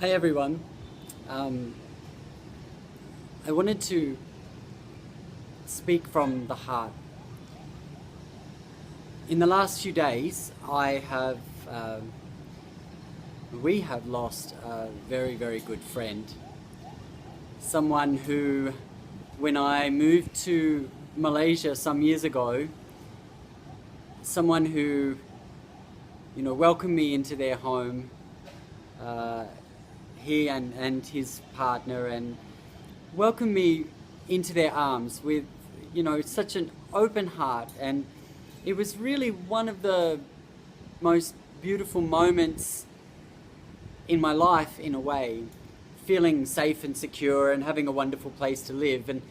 Hi everyone. Um, I wanted to speak from the heart. In the last few days, we have lost a very, very good friend. Someone who, when I moved to Malaysia some years ago, someone who, welcomed me into their home. Uh, he and his partner, and welcomed me into their arms with, such an open heart. And it was really one of the most beautiful moments in my life, in a way, feeling safe and secure and having a wonderful place to live. And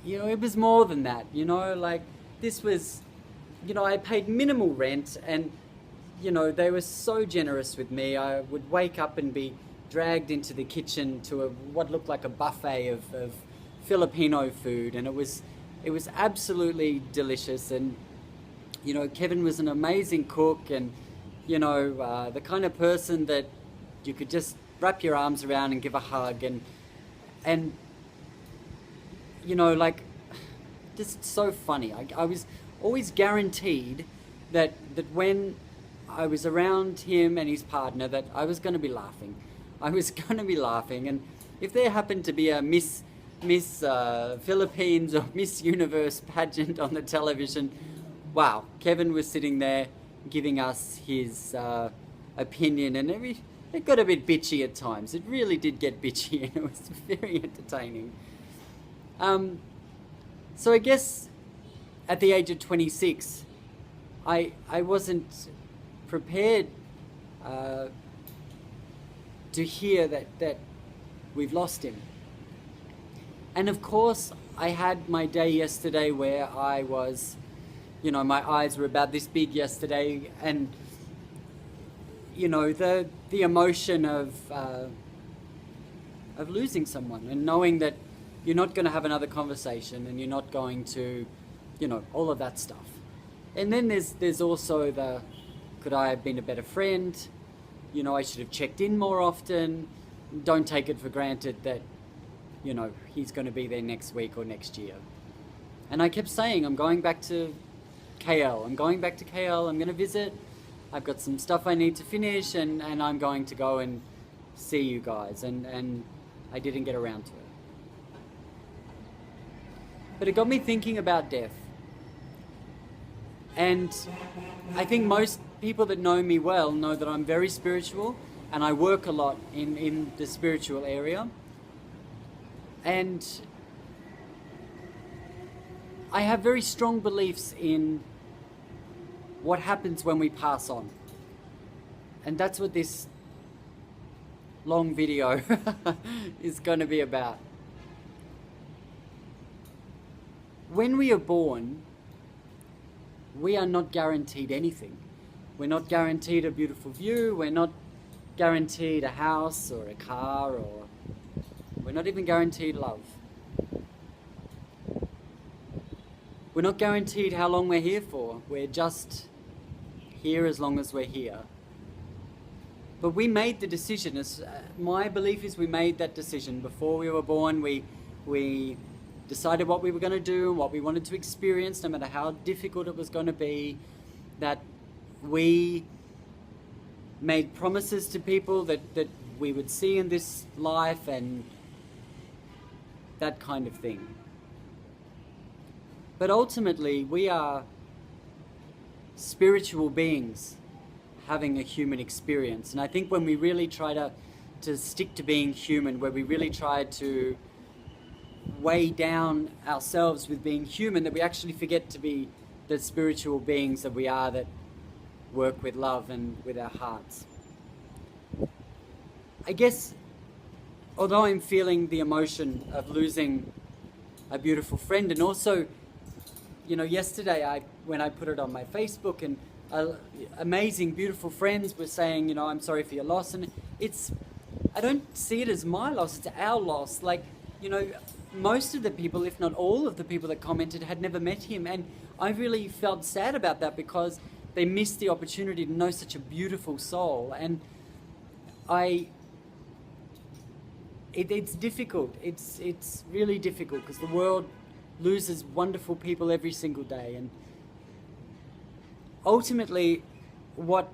it was more than that. Like, this was, I paid minimal rent, and they were so generous with me. I would wake up and be dragged into the kitchen to what looked like a buffet of Filipino food, and it was absolutely delicious. And Kevin was an amazing cook, and the kind of person that you could just wrap your arms around and give a hug, and like, just so funny. I was always guaranteed that when I was around him and his partner, that I was going to be laughing. I was going to be laughing. And if there happened to be a Miss Philippines or Miss Universe pageant on the television, wow, Kevin was sitting there giving us his opinion, and it got a bit bitchy at times. It really did get bitchy, and it was very entertaining. So I guess at the age of 26, I wasn't prepared to hear that we've lost him. And of course, I had my day yesterday where I was, my eyes were about this big yesterday, and the emotion of losing someone, and knowing that you're not going to have another conversation, and you're not going to, all of that stuff. And then there's also could I have been a better friend? I should have checked in more often. Don't take it for granted that, he's going to be there next week or next year. And I kept saying, I'm going back to KL. I'm going back to KL. I'm going to visit. I've got some stuff I need to finish, and I'm going to go and see you guys. And I didn't get around to it. But it got me thinking about death. And I think most people that know me well know that I'm very spiritual, and I work a lot in the spiritual area. And I have very strong beliefs in what happens when we pass on. And that's what this long video is going to be about. When we are born, we are not guaranteed anything. We're not guaranteed a beautiful view. We're not guaranteed a house or a car, or we're not even guaranteed love. We're not guaranteed how long we're here for. We're just here as long as we're here. But we made the decision. My belief is we made that decision before we were born. We decided what we were going to do and what we wanted to experience, no matter how difficult it was going to be. That we made promises to people that we would see in this life, and that kind of thing. But ultimately, we are spiritual beings having a human experience. And I think when we really try to stick to being human, where we really try to weigh down ourselves with being human, that we actually forget to be the spiritual beings that we are, that work with love and with our hearts. I guess, although I'm feeling the emotion of losing a beautiful friend, and also, yesterday when I put it on my Facebook, and amazing, beautiful friends were saying, I'm sorry for your loss, and I don't see it as my loss, it's our loss. Like, most of the people, if not all of the people that commented, had never met him, and I really felt sad about that, because they miss the opportunity to know such a beautiful soul. And it's difficult. It's really difficult because the world loses wonderful people every single day. And ultimately, what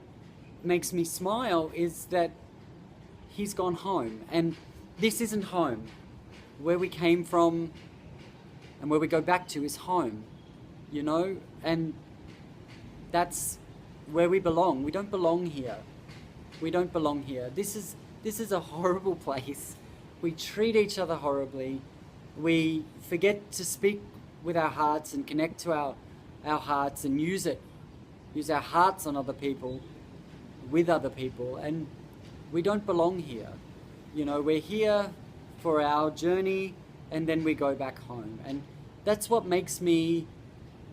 makes me smile is that he's gone home. And this isn't home. Where we came from and where we go back to is home, you know? And that's where we belong. We don't belong here. We don't belong here. This is a horrible place. We treat each other horribly. We forget to speak with our hearts and connect to our hearts and use our hearts on other people, with other people, and we don't belong here. You know, we're here for our journey and then we go back home. And that's what makes me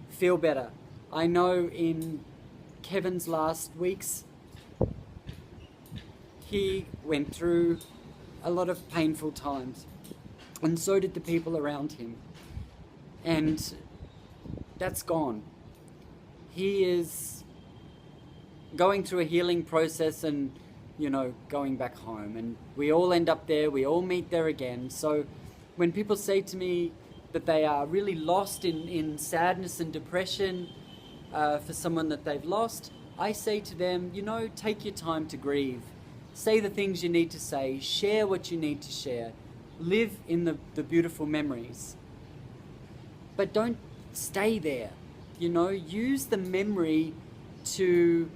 feel better. I know in Kevin's last weeks, he went through a lot of painful times, and so did the people around him. And that's gone. He is going through a healing process and, you know, going back home. And we all end up there, we all meet there again. So when people say to me that they are really lost in sadness and depression for someone that they've lost, I say to them, you know, take your time to grieve. Say the things you need to say, share what you need to share, live in the beautiful memories. But don't stay there, you know, use the memory to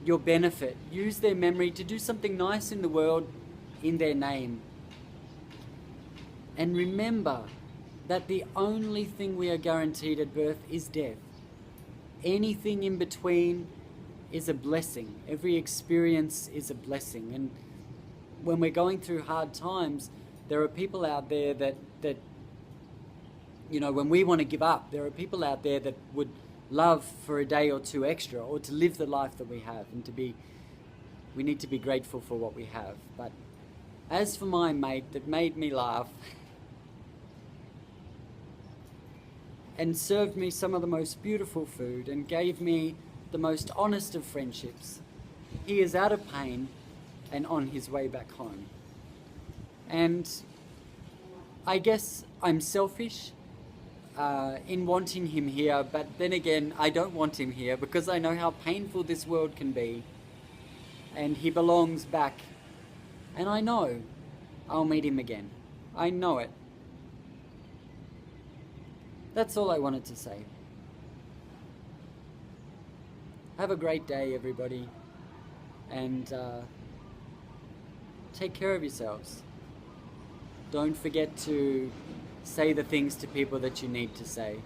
your benefit. Use their memory to do something nice in the world in their name. And remember that the only thing we are guaranteed at birth is death. Anything in between is a blessing. Every experience is a blessing. And when we're going through hard times, there are people out there that you know, when we want to give up, there are people out there that would love for a day or two extra, or to live the life that we have, and we need to be grateful for what we have. But as for my mate that made me laugh and served me some of the most beautiful food and gave me the most honest of friendships, he is out of pain and on his way back home. And I guess I'm selfish in wanting him here, but then again, I don't want him here because I know how painful this world can be, and he belongs back, and I know I'll meet him again. I know it. That's all I wanted to say. Have a great day, everybody, and take care of yourselves. Don't forget to say the things to people that you need to say.